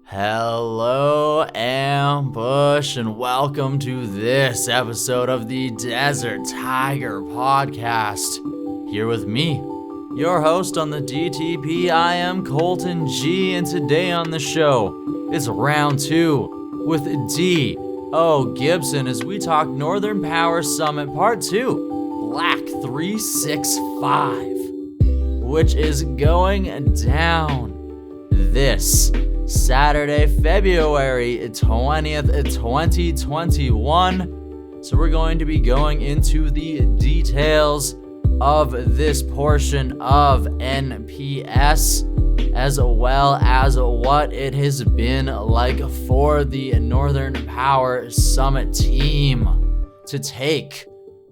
Hello, Ambush, and welcome to this episode of the Desert Tiger Podcast. Here with me, your host on the DTP, I am Colton G, and today on the show, it's round 2 with D.O. Gibson as we talk Northern Power Summit Part 2, Black 365, which is going down this Saturday, February 20th, 2021. So we're going to be going into the details of this portion of NPS, as well as what it has been like for the Northern Power Summit team to take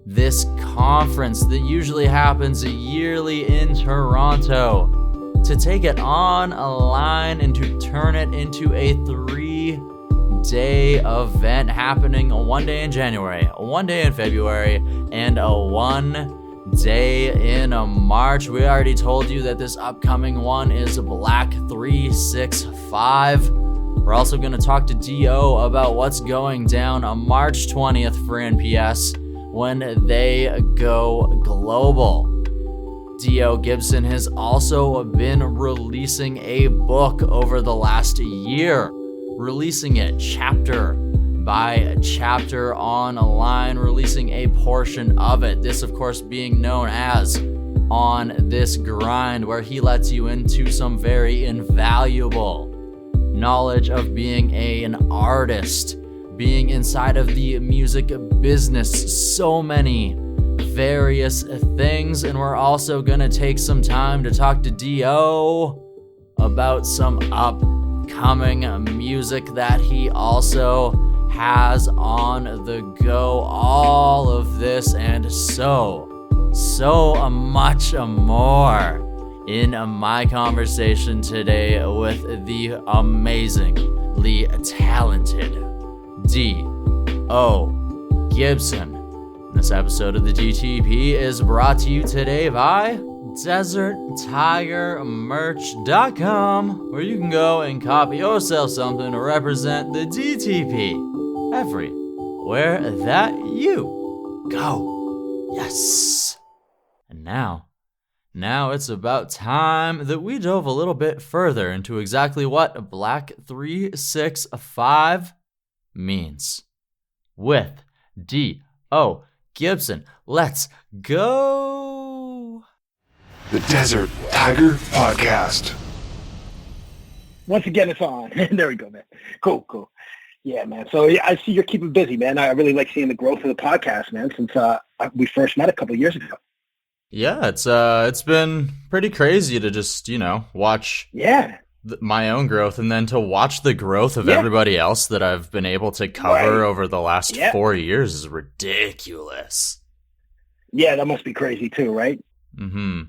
this conference that usually happens yearly in Toronto, to take it online and to turn it into a 3-day event happening one day in January, one day in February, and one day in March. We already told you that this upcoming one is Black 365. We're also going to talk to D.O. about what's going down on March 20th for NPS when they go global. D.O. Gibson has also been releasing a book over the last year, releasing it chapter by chapter online, releasing a portion of it. This, of course, being known as On This Grind, where he lets you into some very invaluable knowledge of being an artist, being inside of the music business, so many various things. And we're also gonna take some time to talk to D.O. about some upcoming music that he also has on the go. All of this and so much more in my conversation today with the amazingly talented D.O. Gibson. This episode of the DTP is brought to you today by DesertTigerMerch.com, where you can go and copy yourself something to represent the DTP everywhere that you go. Yes. And now it's about time that we dove a little bit further into exactly what Black 365 means. With D.O. Gibson, let's go! The Desert Tiger Podcast. Once again, it's on. There we go, man. Cool. Yeah, man. So I see you're keeping busy, man. I really like seeing the growth of the podcast, man, since we first met a couple of years ago. Yeah, it's been pretty crazy to just, watch my own growth, and then to watch the growth of everybody else that I've been able to cover over the last 4 years is ridiculous. Yeah, that must be crazy too, right? Mm-hmm.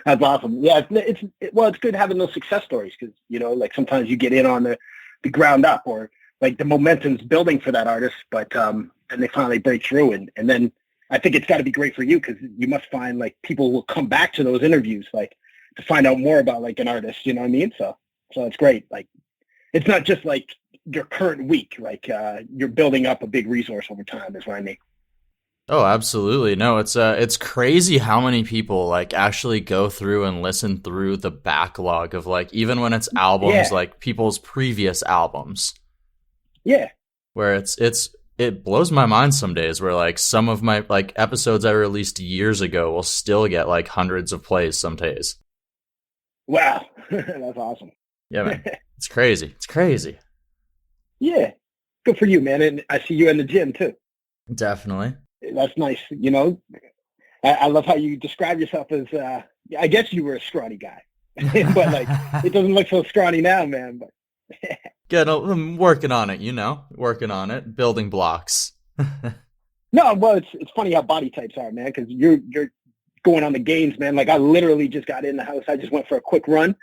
That's awesome. Yeah, it's good having those success stories because, like sometimes you get in on the ground up, or like the momentum's building for that artist, but and they finally break through, and then I think it's got to be great for you because you must find like people will come back to those interviews like to find out more about like an artist, you know what I mean? So it's great. Like, it's not just like your current week, like you're building up a big resource over time is what I mean. Oh, absolutely. No, it's crazy how many people like actually go through and listen through the backlog of like, even when it's albums, like people's previous albums. Yeah. Where it blows my mind some days where like some of my like episodes I released years ago will still get like hundreds of plays some days. Wow. That's awesome. Yeah, man. It's crazy. Yeah. Good for you, man. And I see you in the gym too. Definitely. That's nice. I love how you describe yourself as, I guess you were a scrawny guy, but like, it doesn't look so scrawny now, man. But Good. I'm working on it, working on it, building blocks. No, well, it's funny how body types are, man, because you're going on the gains, man. Like I literally just got in the house. I just went for a quick run.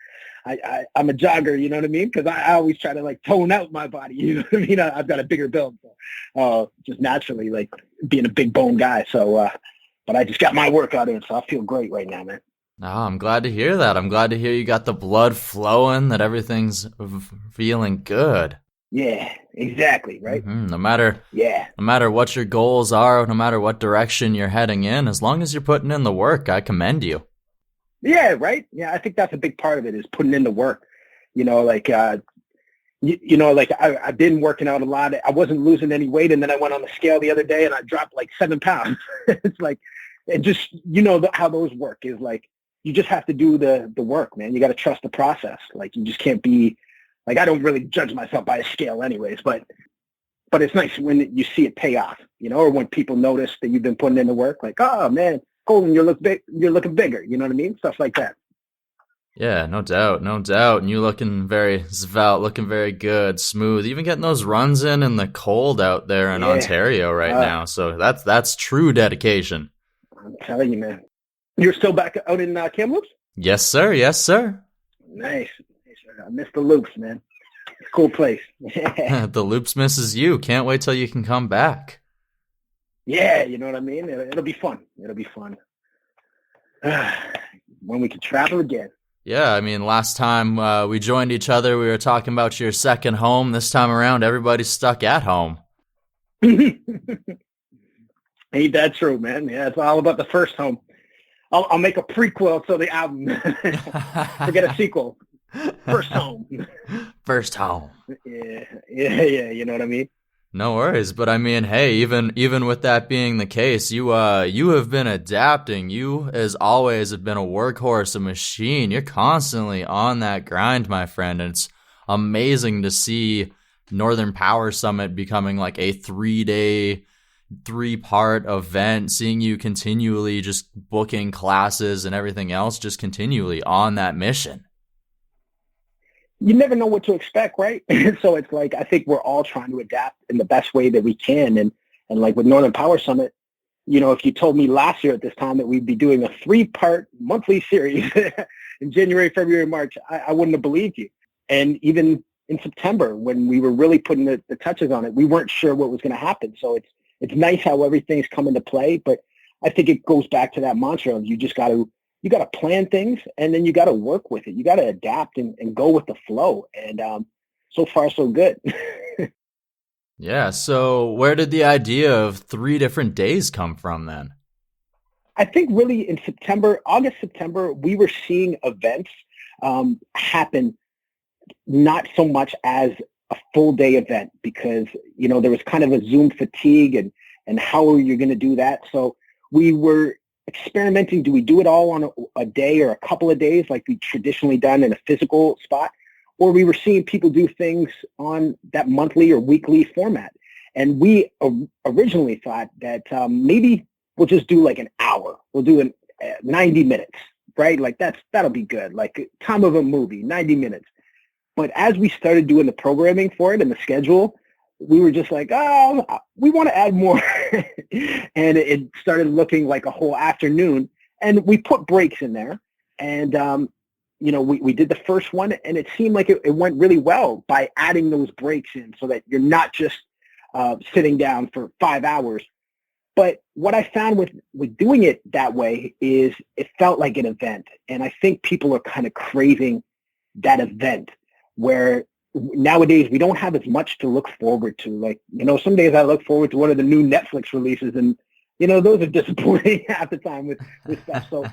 I'm a jogger, you know what I mean? Because I always try to like tone out my body, you know what I mean? I've got a bigger build, so, just naturally like being a big bone guy. So, but I just got my workout in, so I feel great right now, man. Oh, I'm glad to hear that. I'm glad to hear you got the blood flowing, that everything's feeling good. Yeah, exactly, right? No matter Yeah. no matter what your goals are, no matter what direction you're heading in, as long as you're putting in the work, I commend you. Yeah, right? Yeah, I think that's a big part of it is putting in the work. You know, like, like I've been working out a lot. I wasn't losing any weight, and then I went on the scale the other day, and I dropped like 7 pounds. It's like, it just, how those work is like, you just have to do the work, man. You got to trust the process. Like, you just can't be, like, I don't really judge myself by a scale anyways, but it's nice when you see it pay off, or when people notice that you've been putting in the work, like, oh man, Colin, you're looking bigger. You know what I mean? Stuff like that. Yeah, no doubt, no doubt. And you looking very svelte, looking very good, smooth, even getting those runs in the cold out there in Ontario right now. So that's true dedication. I'm telling you, man. You're still back out in Kamloops? Yes, sir. Yes, sir. Nice. I miss the Loops, man. It's a cool place. The Loops misses you. Can't wait till you can come back. Yeah, you know what I mean? It'll be fun. It'll be fun. When we can travel again. Yeah, I mean, last time we joined each other, we were talking about your second home. This time around, everybody's stuck at home. Ain't that true, man? Yeah, it's all about the first home. I'll make a prequel to the album. Forget a sequel. First home. First home. Yeah. You know what I mean? No worries, but I mean, hey, even with that being the case, you have been adapting. You, as always, have been a workhorse, a machine. You're constantly on that grind, my friend. And it's amazing to see Northern Power Summit becoming like a 3-day, 3-part event, seeing you continually just booking classes and everything else, just continually on that mission. You never know what to expect, right? So it's like, I think we're all trying to adapt in the best way that we can. And like with Northern Power Summit, if you told me last year at this time that we'd be doing a 3-part monthly series in January, February, March, I wouldn't have believed you. And even in September, when we were really putting the touches on it, we weren't sure what was going to happen. So it's nice how everything's come into play, but I think it goes back to that mantra of you got to plan things, and then you got to work with it. You got to adapt and go with the flow. And so far, so good. Yeah. So where did the idea of 3 different days come from then? I think really in August, September, we were seeing events happen not so much as a full day event because, there was kind of a Zoom fatigue and how are you going to do that? So we were experimenting. Do we do it all on a day or a couple of days like we traditionally done in a physical spot? Or we were seeing people do things on that monthly or weekly format. And we originally thought that maybe we'll just do like an hour. We'll do 90 minutes, right? Like that'll be good. Like time of a movie, 90 minutes. But as we started doing the programming for it and the schedule, we were just like, oh, we want to add more. And it started looking like a whole afternoon. And we put breaks in there. And, we did the first one, and it seemed like it went really well by adding those breaks in so that you're not just sitting down for 5 hours. But what I found with doing it that way is it felt like an event. And I think people are kind of craving that event where nowadays we don't have as much to look forward to. Like, some days I look forward to one of the new Netflix releases, and those are disappointing half the time with stuff. So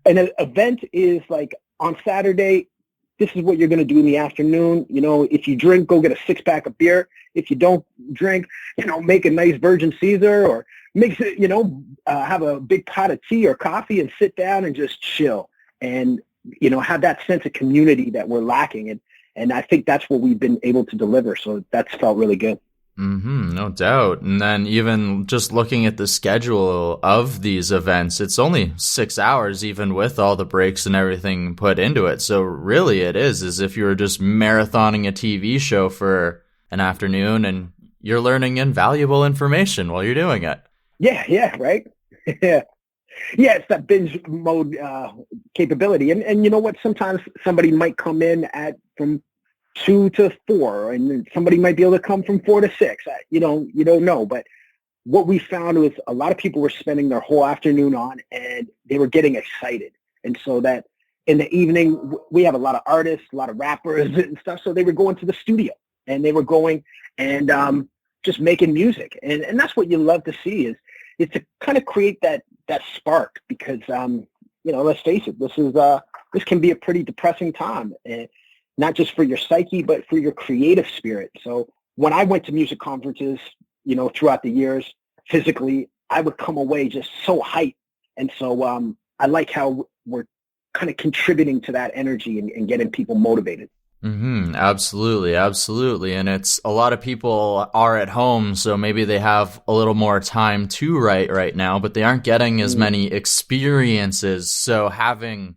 an event is like on Saturday, this is what you're going to do in the afternoon. If you drink, go get a 6-pack of beer. If you don't drink, make a nice Virgin Caesar or mix it, have a big pot of tea or coffee and sit down and just chill and, have that sense of community that we're lacking. And I think that's what we've been able to deliver. So that's felt really good. No doubt. And then even just looking at the schedule of these events, it's only 6 hours, even with all the breaks and everything put into it. So really it is as if you were just marathoning a TV show for an afternoon and you're learning invaluable information while you're doing it. Yeah, right? Yeah. Yeah, it's that binge mode capability. And you know what? Sometimes somebody might come in from 2 to 4, and somebody might be able to come from 4 to 6. You don't know. But what we found was a lot of people were spending their whole afternoon on, and they were getting excited. And so that in the evening, we have a lot of artists, a lot of rappers and stuff. So they were going to the studio and they were going and just making music. And that's what you love to see is to kind of create that spark because, let's face it, this can be a pretty depressing time, and not just for your psyche, but for your creative spirit. So when I went to music conferences, throughout the years, physically, I would come away just so hyped. And so I like how we're kind of contributing to that energy and getting people motivated. Absolutely, absolutely. And it's a lot of people are at home, so maybe they have a little more time to write right now, but they aren't getting as many experiences. So having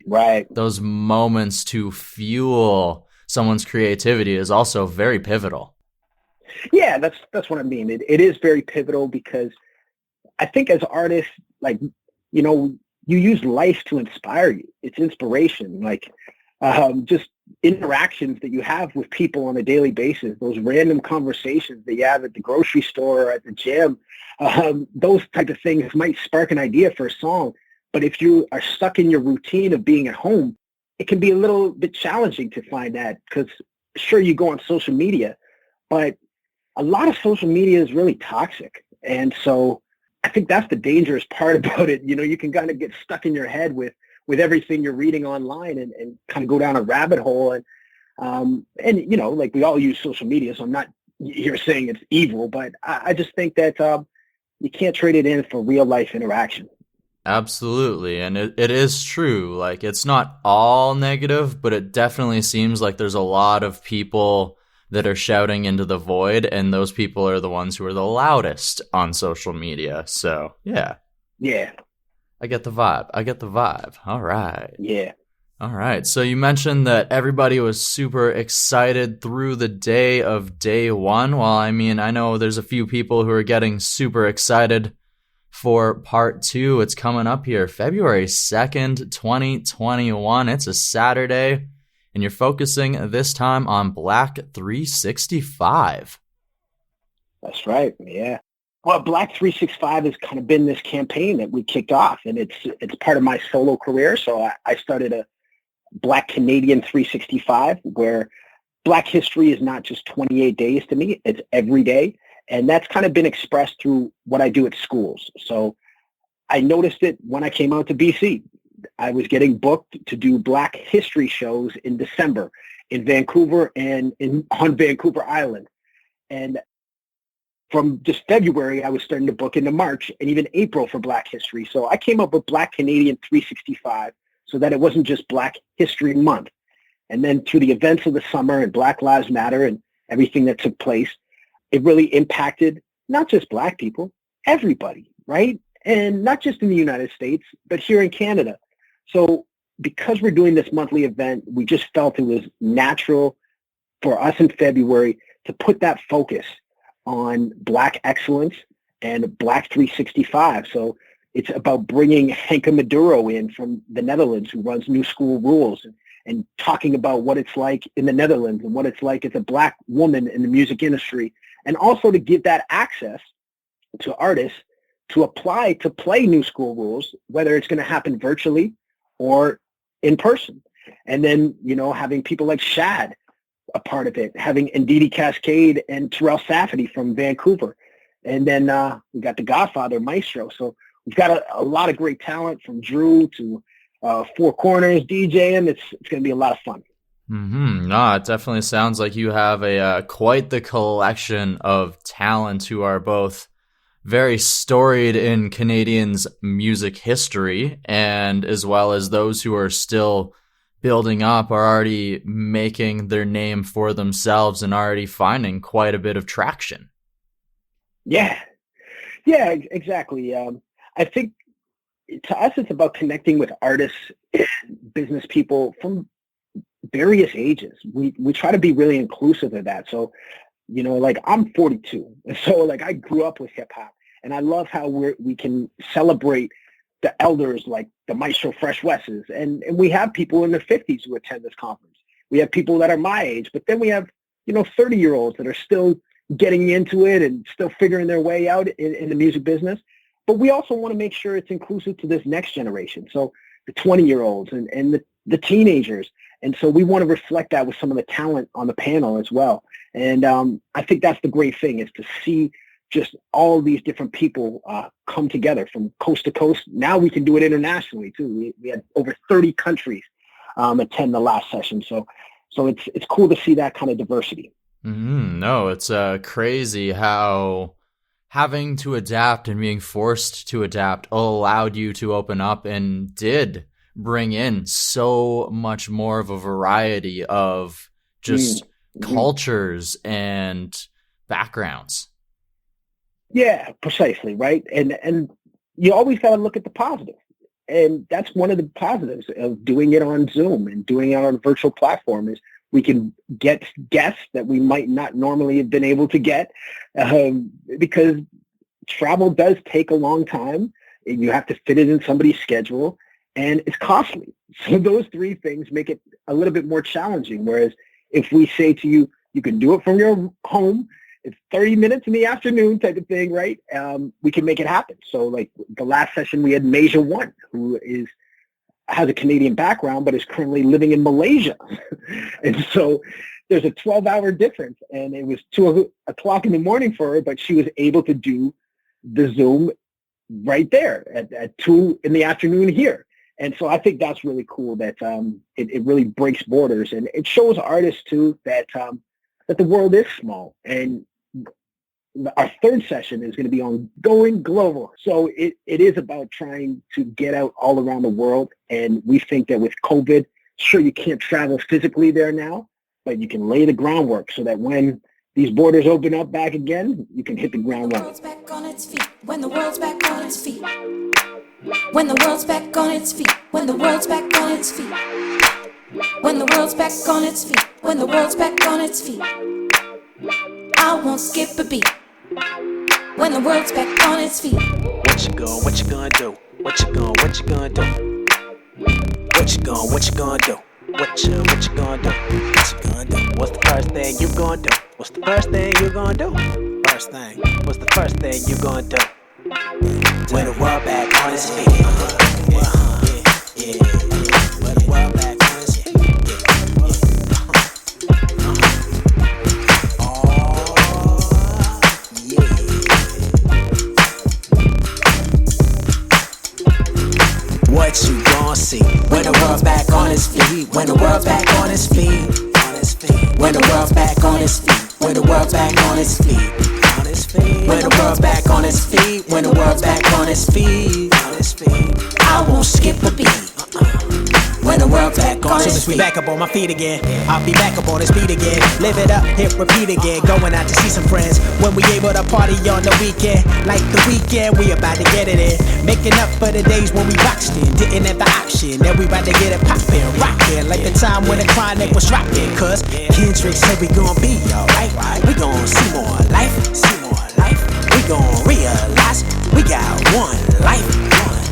those moments to fuel someone's creativity is also very pivotal. Yeah, that's what I mean. It is very pivotal because I think as artists, you use life to inspire you. It's inspiration, just interactions that you have with people on a daily basis, those random conversations that you have at the grocery store or at the gym, those type of things might spark an idea for a song. But if you are stuck in your routine of being at home, it can be a little bit challenging to find that because sure, you go on social media, but a lot of social media is really toxic. And so I think that's the dangerous part about it. You can kind of get stuck in your head with everything you're reading online and kind of go down a rabbit hole. And we all use social media, so I'm not here saying it's evil, but I just think that you can't trade it in for real life interaction. Absolutely. And it is true. It's not all negative, but it definitely seems like there's a lot of people that are shouting into the void, and those people are the ones who are the loudest on social media. So, yeah. Yeah. I get the vibe. All right. Yeah. All right. So you mentioned that everybody was super excited through the day of day one. Well, I mean, I know there's a few people who are getting super excited for part two. It's coming up here, February 2nd, 2021. It's a Saturday, and you're focusing this time on Black 365. That's right. Yeah. Well, Black 365 has kind of been this campaign that we kicked off, and it's part of my solo career. So I started a Black Canadian 365, where Black history is not just 28 days to me, it's every day. And that's kind of been expressed through what I do at schools. So I noticed it when I came out to BC. I was getting booked to do Black history shows in December in Vancouver and on Vancouver Island. And from just February, I was starting to book into March and even April for Black history. So I came up with Black Canadian 365 so that it wasn't just Black History Month. And then through the events of the summer and Black Lives Matter and everything that took place, it really impacted not just Black people, everybody, right? And not just in the United States, but here in Canada. So because we're doing this monthly event, we just felt it was natural for us in February to put that focus on Black excellence and Black 365. So it's about bringing Henke Maduro in from the Netherlands, who runs New School Rules, and talking about what it's like in the Netherlands and what it's like as a Black woman in the music industry, and also to give that access to artists to apply to play New School Rules, whether it's going to happen virtually or in person. And then, having people like Shad a part of it, having Ndidi Cascade and Terrell Safety from Vancouver. And then we got the Godfather, Maestro. So we've got a lot of great talent, from Drew to Four Corners, DJing. It's going to be a lot of fun. No, it definitely sounds like you have quite the collection of talent who are both very storied in Canadians' music history, and as well as those who are still building up, are already making their name for themselves and already finding quite a bit of traction. Yeah, exactly. I think to us, it's about connecting with artists and business people from various ages. We try to be really inclusive of that. So, I'm 42. So I grew up with hip hop, and I love how we can celebrate the elders like the Maestro Fresh Wesses. And we have people in their 50s who attend this conference. We have people that are my age, but then we have, 30-year-olds that are still getting into it and still figuring their way out in the music business. But we also want to make sure it's inclusive to this next generation. So the 20-year-olds and the teenagers. And so we want to reflect that with some of the talent on the panel as well. And I think that's the great thing, is to see just all these different people come together from coast to coast. Now we can do it internationally too. We had over 30 countries attend the last session. So it's cool to see that kind of diversity. No, it's crazy how having to adapt and being forced to adapt allowed you to open up and did bring in so much more of a variety of just cultures and backgrounds. Yeah, precisely, right? And you always got to look at the positive. And that's one of the positives of doing it on Zoom and doing it on a virtual platform, is we can get guests that we might not normally have been able to get, because travel does take a long time. And you have to fit it in somebody's schedule, and it's costly. So those three things make it a little bit more challenging. Whereas if we say to you, you can do it from your home, it's 30 minutes in the afternoon type of thing, right? We can make it happen. So like the last session, we had Masia One, who has a Canadian background, but is currently living in Malaysia. And so there's a 12-hour difference, and it was 2 o'clock in the morning for her, but she was able to do the Zoom right there at 2 in the afternoon here. And so I think that's really cool that it really breaks borders, and it shows artists too that the world is small. And our third session is going to be on going global. So it is about trying to get out all around the world. And we think that with COVID, sure, you can't travel physically there now, but you can lay the groundwork so that when these borders open up back again, you can hit the ground running. When the world's back on its feet. When the world's back on its feet. When the world's back on its feet. When the world's back on its feet. When the world's back on its feet. I won't skip a beat. When the world's back on its feet. What you gonna do? What you gonna do? What you gonna do? What you gonna do? What you gonna do? What you gonna do? What's the first thing you gonna do? What's the first thing you gonna do? First thing. What's the first thing you gonna do? When the world back on its feet. Yeah. When the world back on its feet. What you gon' see when the world's back on its feet? When the world's back on its feet. When the world's back on its feet. When the world's back on its feet. When the world's back on its feet. When the world's back on its feet. I won't skip a beat. When the world's back on its feet. Soon as we back up on my feet again, I'll be back up on his feet again. Live it up, hit repeat again. Going out to see some friends when we able to party on the weekend. Like the weekend, we about to get it in. Making up for the days when we boxed in, didn't have the option. Then we about to get it poppin', rockin'. Like the time when the Chronic was rockin'. Cause Kendrick said we gon' be alright. We gon' see more life. We gon' realize we got one life.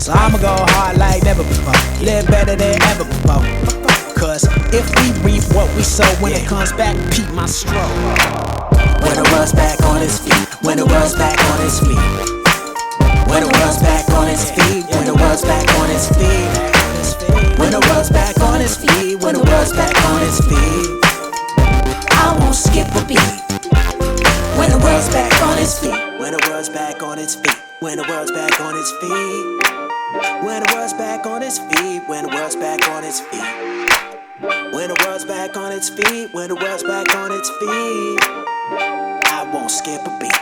So I'ma go hard like never before. Live better than ever before. Cause if we reap what we sow, when it comes back, peep my stroke. When the world's back on its feet. When the world's back on its feet. When the world's back on its feet. When the world's back on its feet. When the world's back on its feet. When the world's back on its feet. I won't skip a beat. When the world's back on its feet. When the world's back on its feet. When the world's back on its feet. When the world's back on its feet. When the world's back on its feet. When the world's back on its feet. When the world's back on its feet. I won't skip a beat.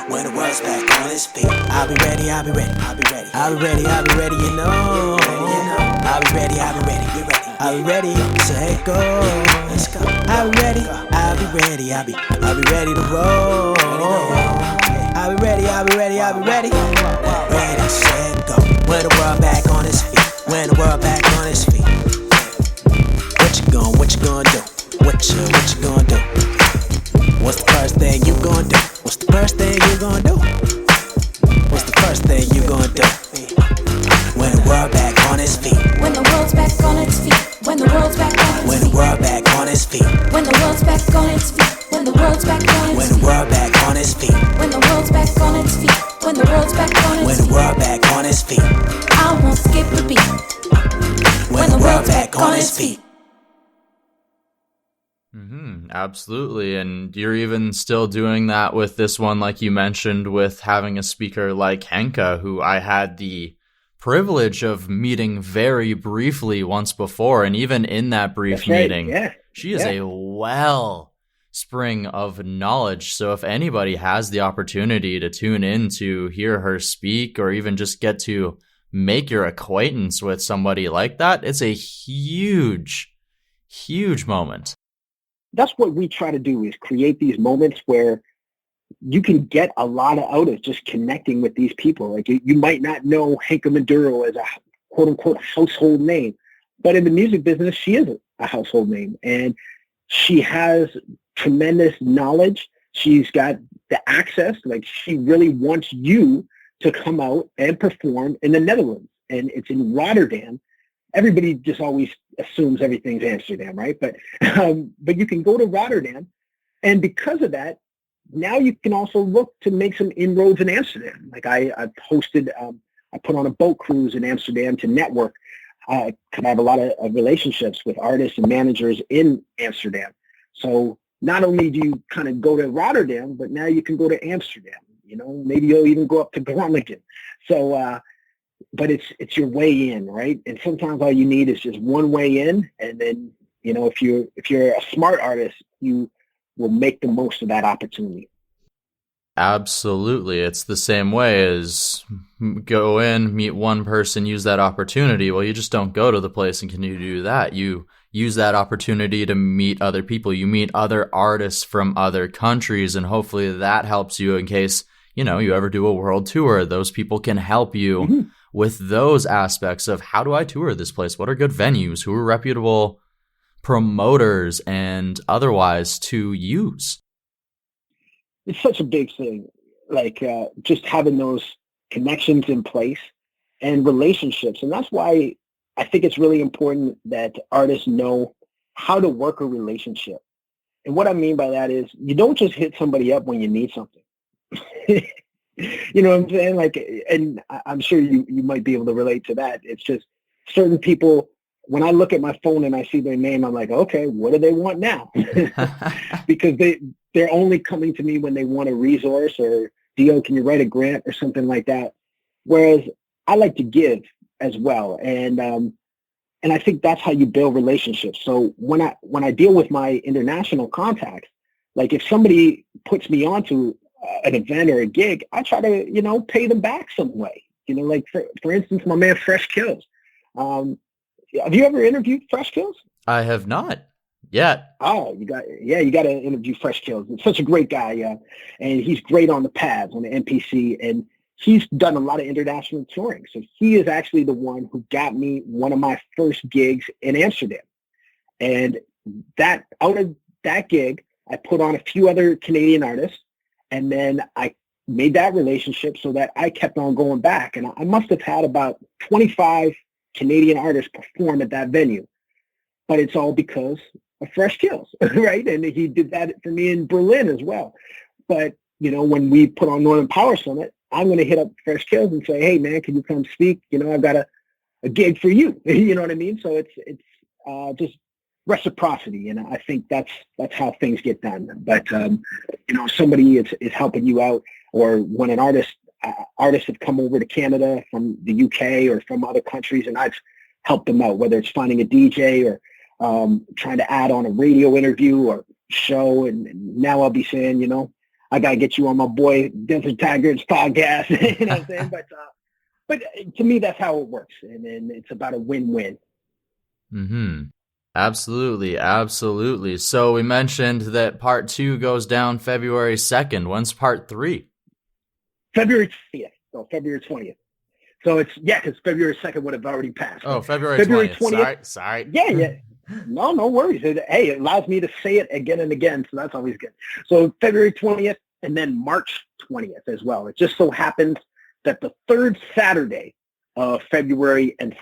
When the world's back on its feet. I'll be ready, I'll be ready, I'll be ready. I'll be ready, I'll be ready, you know. I'll be ready, I'll be ready, you ready. I'll be ready, so hey go. Let's go. I'll be ready, I'll be ready, I'll be ready to roll. I'll be ready, I'll be ready, I'll be ready. Ready, set, go. When the world back on its feet. When the world back on its feet. What you gonna do? What you gonna do? What's the first thing you gonna do? What's the first thing you gonna do? What's the first thing you gonna do? When the world back on its feet. When the world's back on its feet. When the world's back on its feet. When the world back on its feet. When the world's back on its feet. When the world's back on its feet. When the world back on its feet. When the world's back on its feet. when the world's back on When its the feet. world back on its feet. I won't skip a beat when the world's back on its feet. Absolutely. And you're even still doing that with this one, like you mentioned, with having a speaker like Henka, who I had the privilege of meeting very briefly once before. And even in that brief That's right, meeting, yeah. she is a wellspring of knowledge. So if anybody has the opportunity to tune in to hear her speak, or even just get to make your acquaintance with somebody like that, it's a huge, huge moment. That's what we try to do, is create these moments where you can get a lot out of just connecting with these people. Like you might not know Henka Maduro as a quote unquote household name, but in the music business, she is a household name, and she has tremendous knowledge. She's got the access. Like, she really wants you to come out and perform in the Netherlands, and it's in Rotterdam. Everybody just always assumes everything's Amsterdam, right? But you can go to Rotterdam, and because of that, now you can also look to make some inroads in Amsterdam. Like I put on a boat cruise in Amsterdam to network, because I have a lot of relationships with artists and managers in Amsterdam. So not only do you kind of go to Rotterdam, but now you can go to Amsterdam. You know, maybe you'll even go up to Groningen. So, but it's your way in, right? And sometimes all you need is just one way in, and then, you know, if you're a smart artist, you will make the most of that opportunity. Absolutely. It's the same way as go in, meet one person, use that opportunity. Well, you just don't go to the place and continue to do that. You use that opportunity to meet other people. You meet other artists from other countries, and hopefully that helps you in case, you know, you ever do a world tour. Those people can help you with those aspects of, how do I tour this place? What are good venues? Who are reputable promoters and otherwise to use? It's such a big thing, like just having those connections in place and relationships. And that's why I think it's really important that artists know how to work a relationship. And what I mean by that is, you don't just hit somebody up when you need something. You know what I'm saying? Like, and I'm sure you might be able to relate to that. It's just certain people, when I look at my phone and I see their name, I'm like, okay, what do they want now? Because they're only coming to me when they want a resource, or, Dio, can you write a grant or something like that? Whereas I like to give as well. And I think that's how you build relationships. So when I deal with my international contacts, like if somebody puts me onto an event or a gig, I try to, you know, pay them back some way. You know, like for instance, my man Fresh Kills. Have you ever interviewed Fresh Kills? I have not yet. Oh, you got to interview Fresh Kills. It's such a great guy, and he's great on the pads, on the MPC, and he's done a lot of international touring. So he is actually the one who got me one of my first gigs in Amsterdam. And that, out of that gig, I put on a few other Canadian artists, and then I made that relationship so that I kept on going back. And I must have had about 25 Canadian artists perform at that venue. But it's all because of Fresh Kills, right? And he did that for me in Berlin as well. But, you know, when we put on Northern Power Summit, I'm going to hit up Fresh Kills and say, hey, man, can you come speak? You know, I've got a gig for you. You know what I mean? So it's just reciprocity. And I think that's how things get done. But, you know, somebody is helping you out, or when an artists have come over to Canada from the UK or from other countries, and I've helped them out, whether it's finding a DJ or trying to add on a radio interview or show. And now I'll be saying, you know, I got to get you on my boy Desert Tiger's podcast. You know what I'm saying? But to me, that's how it works. And it's about a win-win. Mm-hmm. Absolutely. Absolutely. So we mentioned that part 2 goes down February 2nd. When's part 3? February 20th. So February 20th. So it's, because February 2nd would have already passed. Oh, February 20th. Sorry. Yeah. No worries. Hey, it allows me to say it again and again, so that's always good. So February 20th, and then March 20th as well. It just so happens that the third Saturday of February and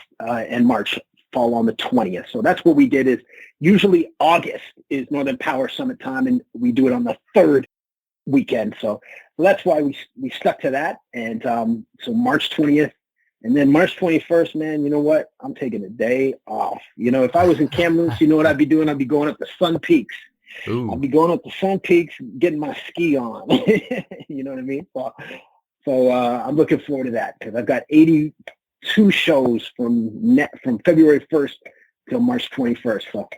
March fall on the 20th. So that's what we did. Is usually August is Northern Power Summit time, and we do it on the third weekend. So that's why we stuck to that. And so March 20th. And then March 21st, man, you know what? I'm taking a day off. You know, if I was in Kamloops, you know what I'd be doing? I'd be going up to Sun Peaks. Ooh. I'd be going up to Sun Peaks, getting my ski on. You know what I mean? So I'm looking forward to that because I've got 82 shows from February 1st till March 21st. So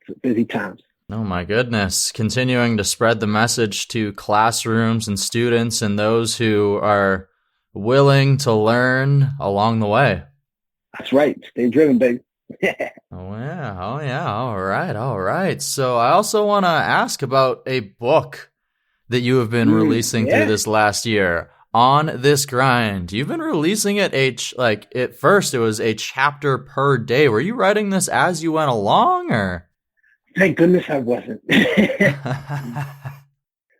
it's busy times. Oh my goodness. Continuing to spread the message to classrooms and students and those who are willing to learn along the way. That's right. Stay driven, baby. Oh yeah. All right. So I also want to ask about a book that you have been releasing through this last year. On This Grind. You've been releasing it at first it was a chapter per day. Were you writing this as you went along, or? Thank goodness I wasn't.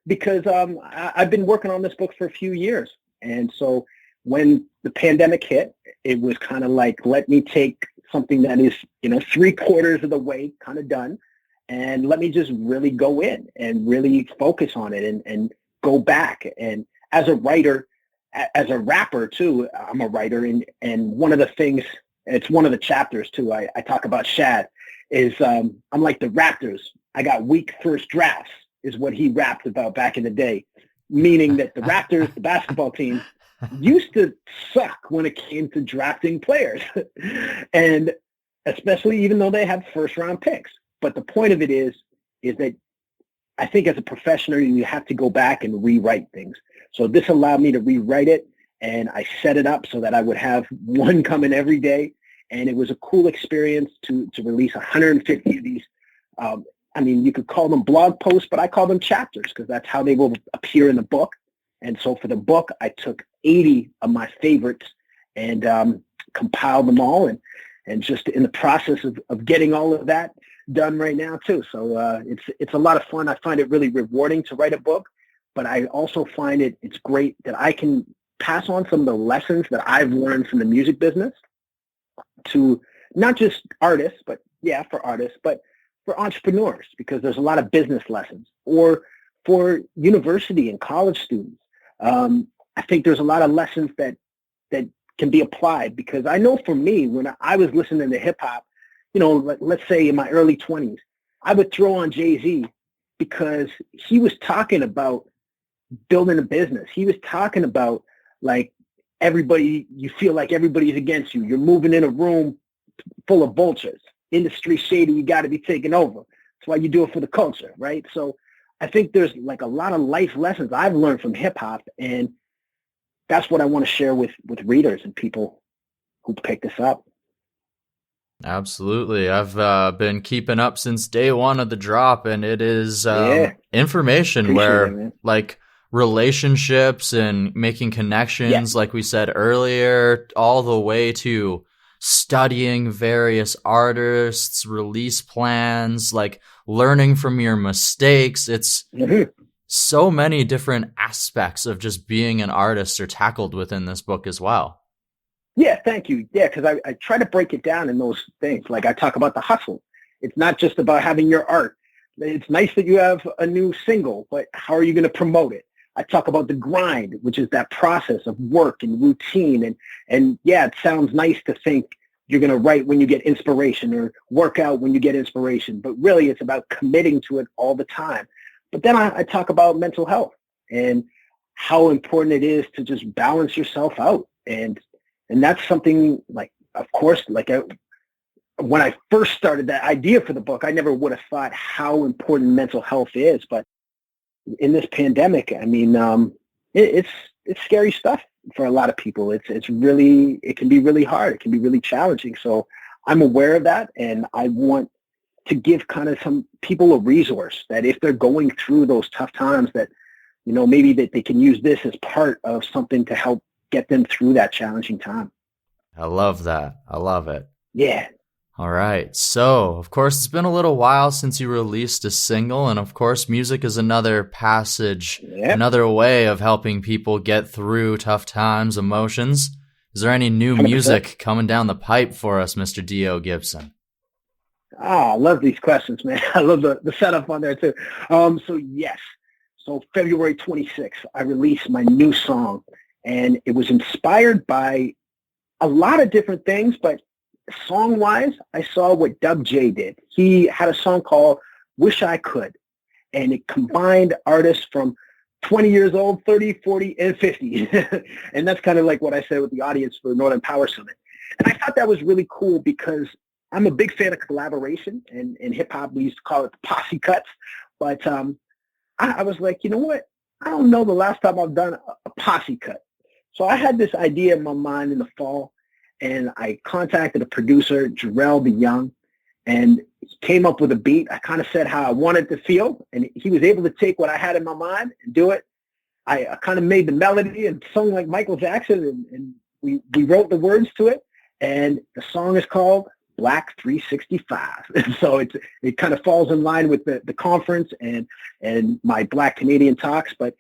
Because I've been working on this book for a few years. And so when the pandemic hit, it was kind of like, let me take something that is, 3/4 of the way kind of done, and let me just really go in and really focus on it and go back. And as a writer, as a rapper too, I'm a writer. And one of the things, it's one of the chapters too, I talk about Shad, is I'm like the Raptors. I got weak first drafts is what he rapped about back in the day, meaning that the Raptors, the basketball team, used to suck when it came to drafting players. And especially even though they have first round picks. But the point of it is that I think as a professional, you have to go back and rewrite things. So this allowed me to rewrite it, and I set it up so that I would have one coming every day. And it was a cool experience to release 150 of these. You could call them blog posts, but I call them chapters because that's how they will appear in the book. And so for the book, I took 80 of my favorites and compiled them all, and just in the process of getting all of that done right now too. So it's a lot of fun. I find it really rewarding to write a book, but I also find it's great that I can pass on some of the lessons that I've learned from the music business to not just artists, but for artists, but for entrepreneurs, because there's a lot of business lessons, or for university and college students. I think there's a lot of lessons that can be applied, because I know for me, when I was listening to hip hop, let's say in my early 20s, I would throw on Jay-Z because he was talking about building a business. He was talking about like everybody, you feel like everybody's against you. You're moving in a room full of vultures. Industry shady, you got to be taken over. That's why you do it for the culture, right? So I think there's like a lot of life lessons I've learned from hip hop, and that's what I want to share with readers and people who pick this up. Absolutely. I've been keeping up since day one of the drop, and it is information like relationships and making connections, like we said earlier, all the way to studying various artists, release plans, like learning from your mistakes. It's so many different aspects of just being an artist are tackled within this book as well. Yeah, thank you. Yeah, because I try to break it down in those things. Like I talk about the hustle. It's not just about having your art. It's nice that you have a new single, but how are you going to promote it? I talk about the grind, which is that process of work and routine. And it sounds nice to think you're going to write when you get inspiration or work out when you get inspiration. But really, it's about committing to it all the time. But then I talk about mental health and how important it is to just balance yourself out. And that's something, like, of course, like when I first started that idea for the book, I never would have thought how important mental health is. But in this pandemic, I mean, it's scary stuff for a lot of people. It can be really hard. It can be really challenging. So I'm aware of that, and I want to give kind of some people a resource that if they're going through those tough times, that maybe that they can use this as part of something to help get them through that challenging time. I love that. I love it. Yeah. All right. So, of course, it's been a little while since you released a single. And of course, music is another passage, another way of helping people get through tough times, emotions. Is there any new 100%. Music coming down the pipe for us, Mr. Dio Gibson? I love these questions, man. I love the setup on there too. So yes. So February 26th, I released my new song, and it was inspired by a lot of different things, but song-wise, I saw what Doug J did. He had a song called Wish I Could, and it combined artists from 20 years old, 30, 40, and 50. And that's kind of like what I said with the audience for Northern Power Summit. And I thought that was really cool because I'm a big fan of collaboration, and in hip-hop, we used to call it the posse cuts. But I was like, you know what? I don't know the last time I've done a posse cut. So I had this idea in my mind in the fall, and I contacted a producer, Jarrell the Young, and he came up with a beat. I kind of said how I wanted to feel, and he was able to take what I had in my mind and do it. I kind of made the melody and sung like Michael Jackson, and we wrote the words to it, and the song is called Black 365. And so it kind of falls in line with the conference and my Black Canadian talks, but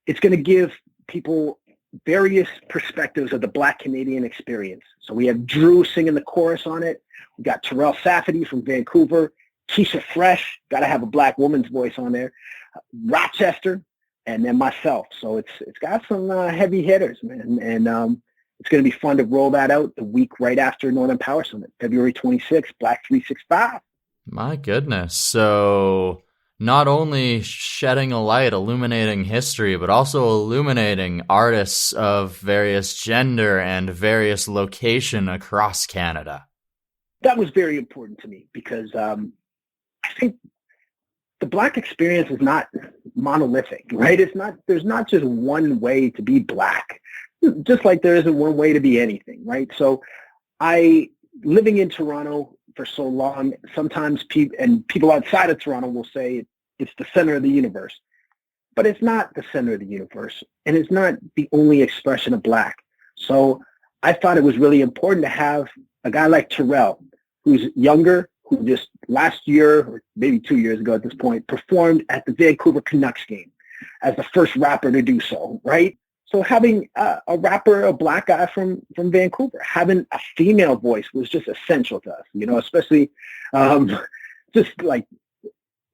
it's going to give people various perspectives of the Black Canadian experience. So we have Drew singing the chorus on it. We got Terrell Safety from Vancouver, Keisha Fresh, got to have a Black woman's voice on there, Rochester, and then myself. So it's got some heavy hitters, man. And it's going to be fun to roll that out the week right after Northern Power Summit, February 26th, Black 365. My goodness. So not only shedding a light, illuminating history, but also illuminating artists of various gender and various location across Canada. That was very important to me because I think the Black experience is not monolithic, right? There's not just one way to be Black, just like there isn't one way to be anything, right? So living in Toronto for so long, sometimes people outside of Toronto will say it's the center of the universe, but it's not the center of the universe, and it's not the only expression of Black. So I thought it was really important to have a guy like Terrell, who's younger, who just last year, or maybe 2 years ago at this point, performed at the Vancouver Canucks game as the first rapper to do so, right? So having a rapper, a Black guy from Vancouver, having a female voice was just essential to us, especially just like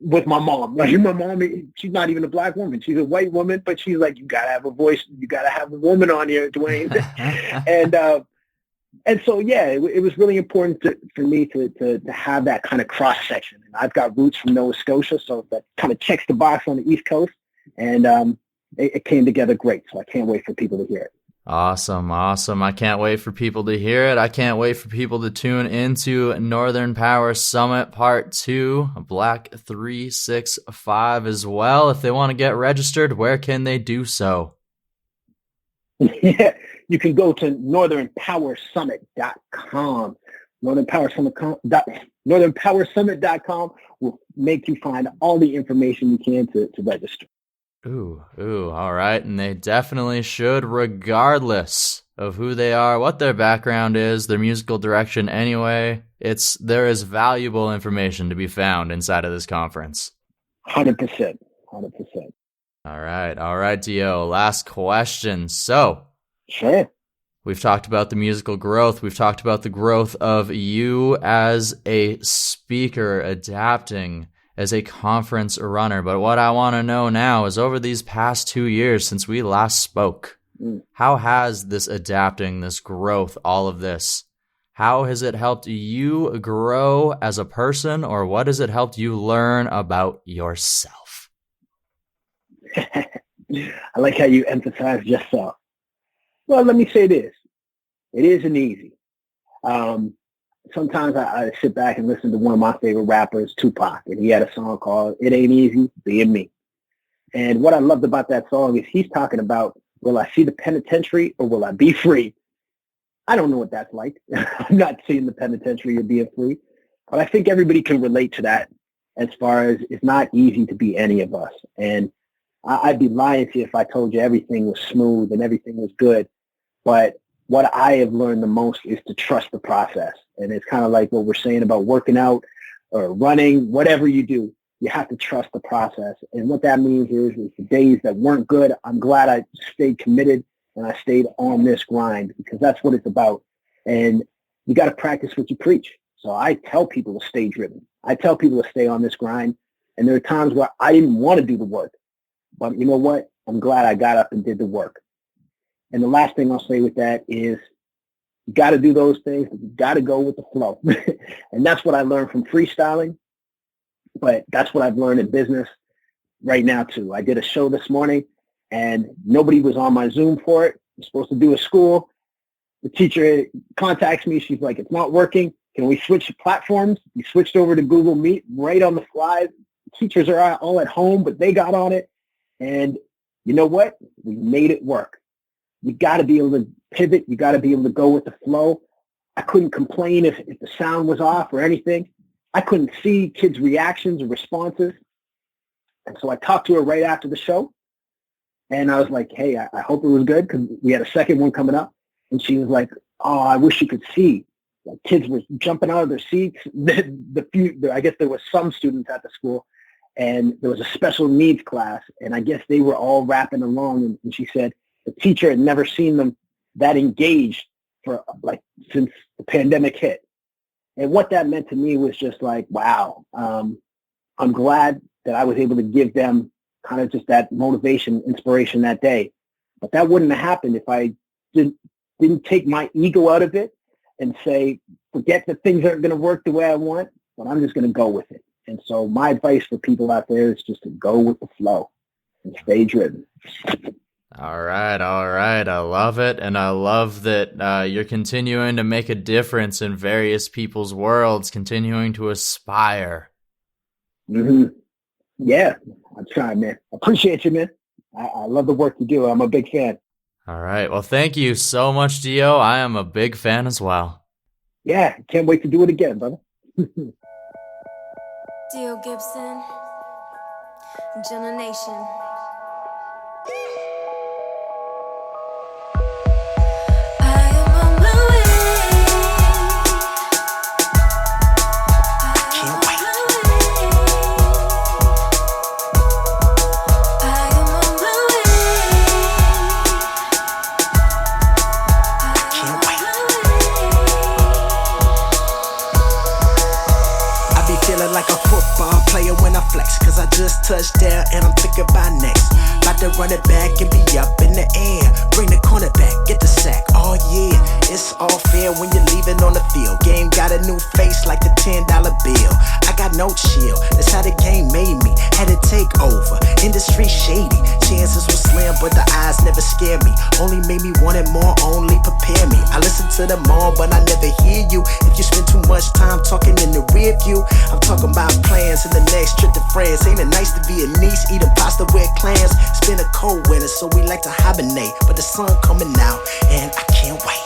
with my mom. Like my mom, she's not even a Black woman. She's a white woman, but she's like, you got to have a voice. You got to have a woman on here, Dwayne. And so, yeah, it was really important for me to have that kind of cross-section. And I've got roots from Nova Scotia, so that kind of checks the box on the East Coast. And it came together great, so I can't wait for people to hear it. Awesome. I can't wait for people to hear it. I can't wait for people to tune into Northern Power Summit Part 2, Black 365 as well. If they want to get registered, where can they do so? Yeah, you can go to northernpowersummit.com. Northernpowersummit.com will make you find all the information you can to register. Ooh, all right. And they definitely should, regardless of who they are, what their background is, their musical direction anyway. There is valuable information to be found inside of this conference. 100%. All right, Dio. Last question. So, sure. We've talked about the musical growth. We've talked about the growth of you as a speaker, adapting as a conference runner. But what I want to know now is, over these past 2 years since we last spoke, how has this adapting, this growth, all of this, how has it helped you grow as a person, or what has it helped you learn about yourself? I like how you emphasize yourself. Well, let me say this. It isn't easy. Sometimes I sit back and listen to one of my favorite rappers, Tupac, and he had a song called It Ain't Easy Being Me. And what I loved about that song is he's talking about, will I see the penitentiary or will I be free? I don't know what that's like. I'm not seeing the penitentiary or being free, but I think everybody can relate to that as far as it's not easy to be any of us. And I'd be lying to you if I told you everything was smooth and everything was good. But what I have learned the most is to trust the process. And it's kind of like what we're saying about working out or running, whatever you do, you have to trust the process. And what that means is the days that weren't good, I'm glad I stayed committed and I stayed on this grind, because that's what it's about. And you got to practice what you preach. So I tell people to stay driven. I tell people to stay on this grind. And there are times where I didn't want to do the work, but you know what? I'm glad I got up and did the work. And the last thing I'll say with that is you got to do those things. But you got to go with the flow. And that's what I learned from freestyling. But that's what I've learned in business right now, too. I did a show this morning, and nobody was on my Zoom for it. I'm supposed to do a school. The teacher contacts me. She's like, it's not working. Can we switch platforms? We switched over to Google Meet right on the fly. Teachers are all at home, but they got on it. And you know what? We made it work. You got to be able to pivot. You got to be able to go with the flow. I couldn't complain if the sound was off or anything. I couldn't see kids' reactions or responses. And so I talked to her right after the show. And I was like, hey, I hope it was good because we had a second one coming up. And she was like, oh, I wish you could see. Like, kids were jumping out of their seats. I guess there was some students at the school, and there was a special needs class. And I guess they were all rapping along. And she said the teacher had never seen them that engaged for since the pandemic hit. And what that meant to me was just like, wow, I'm glad that I was able to give them kind of just that motivation, inspiration that day. But that wouldn't have happened if I didn't take my ego out of it and say, forget that things aren't going to work the way I want, but I'm just going to go with it. And so my advice for people out there is just to go with the flow and stay driven. All right. I love it. And I love that you're continuing to make a difference in various people's worlds, continuing to aspire. Mm-hmm. Yeah, I'm trying, man. I appreciate you, man. I love the work you do. I'm a big fan. All right. Well, thank you so much, Dio. I am a big fan as well. Yeah, can't wait to do it again, brother. Dio Gibson, Generation. Like a football player when I flex, cause I just touched down and I'm thinking about next. About to run it back and be up in the air. Bring the corner back, get the sack. Oh yeah, it's all fair when you're leaving on the field. Game got a new face like the $10 bill. I got no chill, that's how the game made me. Had to take over, industry shady. Chances were slim, but the eyes never scared me. Only made me want it more, only prepare me. I listen to them all, but I never hear you. If you spend too much time talking in the rear view, I'm talking about plans in the next trip to France. Ain't it nice to be a niece, eating pasta with clams? It's been a cold winter, so we like to hibernate, but the sun coming out, and I can't wait.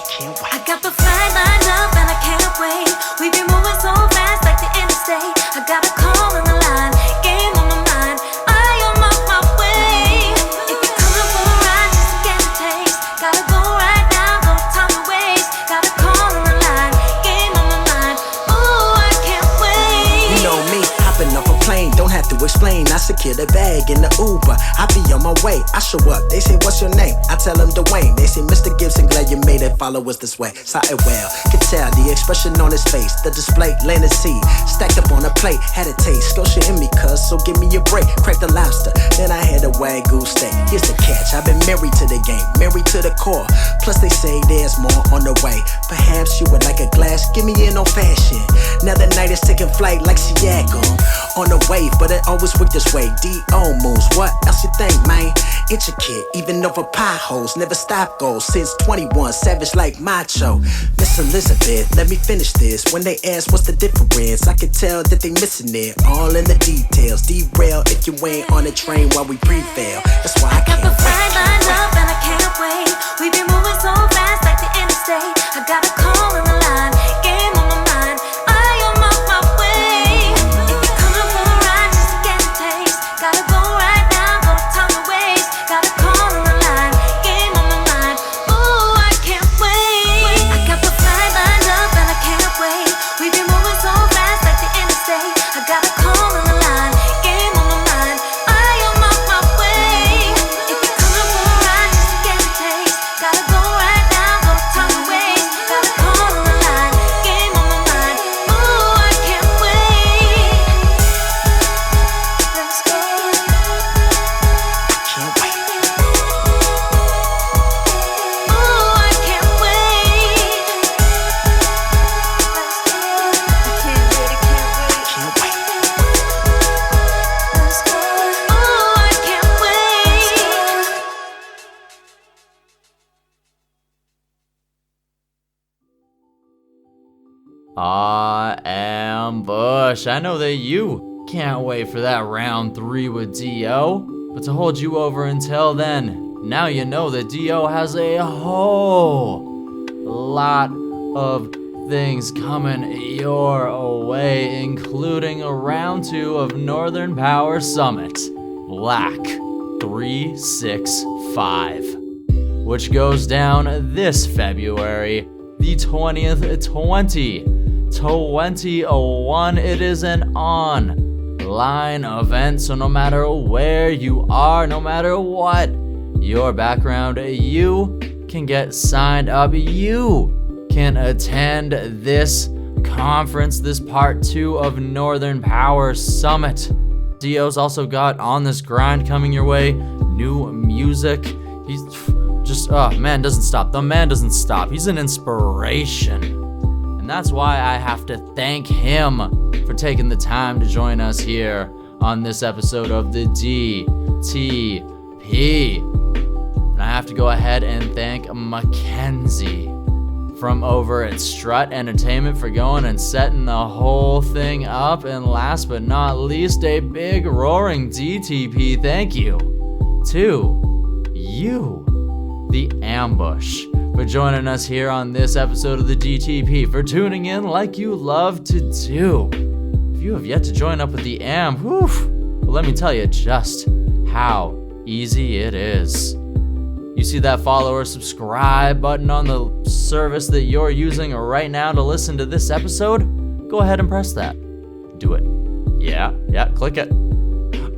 I got the flight lined up and I can't wait. We've been moving so fast like the interstate. I got a call on the line, game on my mind. I am on my way. If you're coming for a ride, just to get a taste. Gotta go right now, no time to waste. Got a call on the line, game on my mind. Ooh, I can't wait. You know me, hopping off a plane, don't have to explain. I secure the bag in the Uber, I be on my way. I show up, they say, what's your name? I tell them Dwayne. They say, Mr. Gibson, glad you made it, follow us this way. Saw it well, could tell the expression on his face. The display, landed seed, stacked up on a plate. Had a taste, Scotia in me, cuz, so give me a break. Crack the lobster, then I had a Wagyu steak. Here's the catch, I've been married to the game, married to the core. Plus they say there's more on the way. Perhaps you would like a glass, give me in on fashion. Now the night is taking flight like Seattle. On the wave, but it always worked this way. D.O. moves, what else you think, man? Intricate, even over potholes, never stop goals. Since 21, savage like macho. Miss Elizabeth, let me finish this. When they ask what's the difference, I can tell that they missing it. All in the details, derail if you ain't on the train while we pre-fail. That's why I got can't the flight lined up and I can't wait. We've been moving so fast like the interstate. I got a call on the line, game on my mind. I am on my way. If you're coming for a ride, just to get a taste. Gotta go right now, no time to waste. Got a call on the line, game on my mind. Ooh, I can't wait. I got the flight lined up and I can't wait. We've been moving so fast like the interstate. I got a call on the line, game on my mind. I am on my way. If you're coming for a ride, Ambush. I know that you can't wait for that round 3 with Dio, but to hold you over until then, now you know that Dio has a whole lot of things coming your way, including a round 2 of Northern Power Summit, Black 365, which goes down this February the 20th, 2021. It is an online event, so no matter where you are, no matter what your background, you can get signed up. You can attend this conference, this part 2 of Northern Power Summit. Dio's also got On This Grind coming your way, new music. He's just, man doesn't stop. The man doesn't stop. He's an inspiration. And that's why I have to thank him for taking the time to join us here on this episode of the DTP. And I have to go ahead and thank Mackenzie from over at Strut Entertainment for going and setting the whole thing up. And last but not least, a big roaring DTP thank you to you, the Ambush, for joining us here on this episode of the DTP, for tuning in like you love to do. If you have yet to join up with the Am, well, let me tell you just how easy it is. You see that follow or subscribe button on the service that you're using right now to listen to this episode? Go ahead and press that. Do it. Yeah, click it.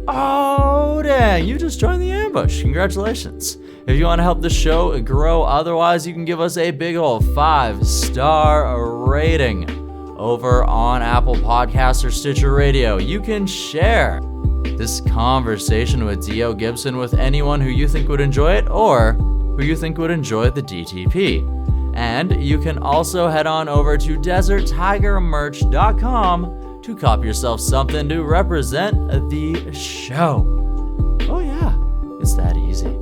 Oh, dang, you just joined the Ambush. Congratulations. If you want to help the show grow otherwise, you can give us a big old 5-star rating over on Apple Podcasts or Stitcher Radio. You can share this conversation with Dio Gibson with anyone who you think would enjoy it or who you think would enjoy the DTP. And you can also head on over to deserttigermerch.com to cop yourself something to represent the show. Oh yeah, it's that easy.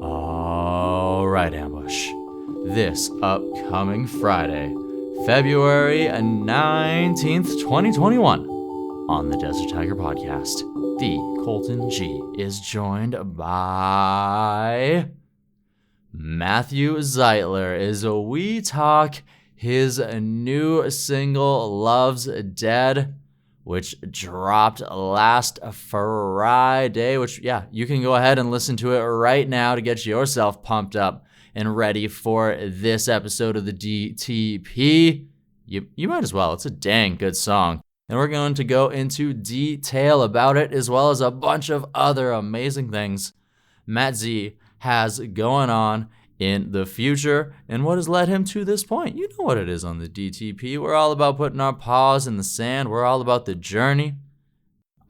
Alright, Ambush. This upcoming Friday, February 19th, 2021, on the Desert Tiger Podcast, the Colton G is joined by Matthew Zeitler as we talk his new single, Love's Dead, which dropped last Friday, which, yeah, you can go ahead and listen to it right now to get yourself pumped up and ready for this episode of the DTP. You might as well. It's a dang good song. And we're going to go into detail about it, as well as a bunch of other amazing things Matt Z has going on in the future and what has led him to this point. You know what it is on the DTP. We're all about putting our paws in the sand. We're all about the journey,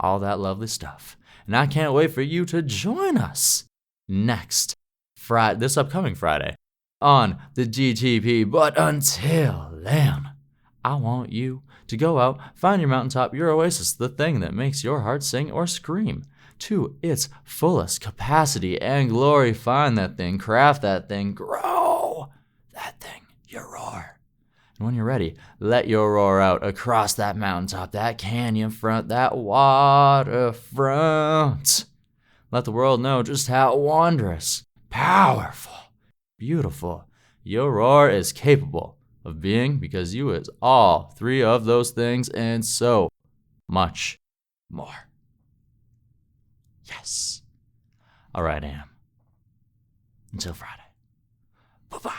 all that lovely stuff. And I can't wait for you to join us next Friday, this upcoming Friday, on the DTP. But until then, I want you to go out, find your mountaintop, your oasis, the thing that makes your heart sing or scream to its fullest capacity and glory. Find that thing, craft that thing, grow that thing, your roar. And when you're ready, let your roar out across that mountaintop, that canyon front, that waterfront. Let the world know just how wondrous, powerful, beautiful your roar is capable of being, because you is all 3 of those things and so much more. Yes. All right, Am. Until Friday. Bye-bye.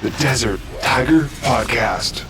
The Desert Tiger Podcast.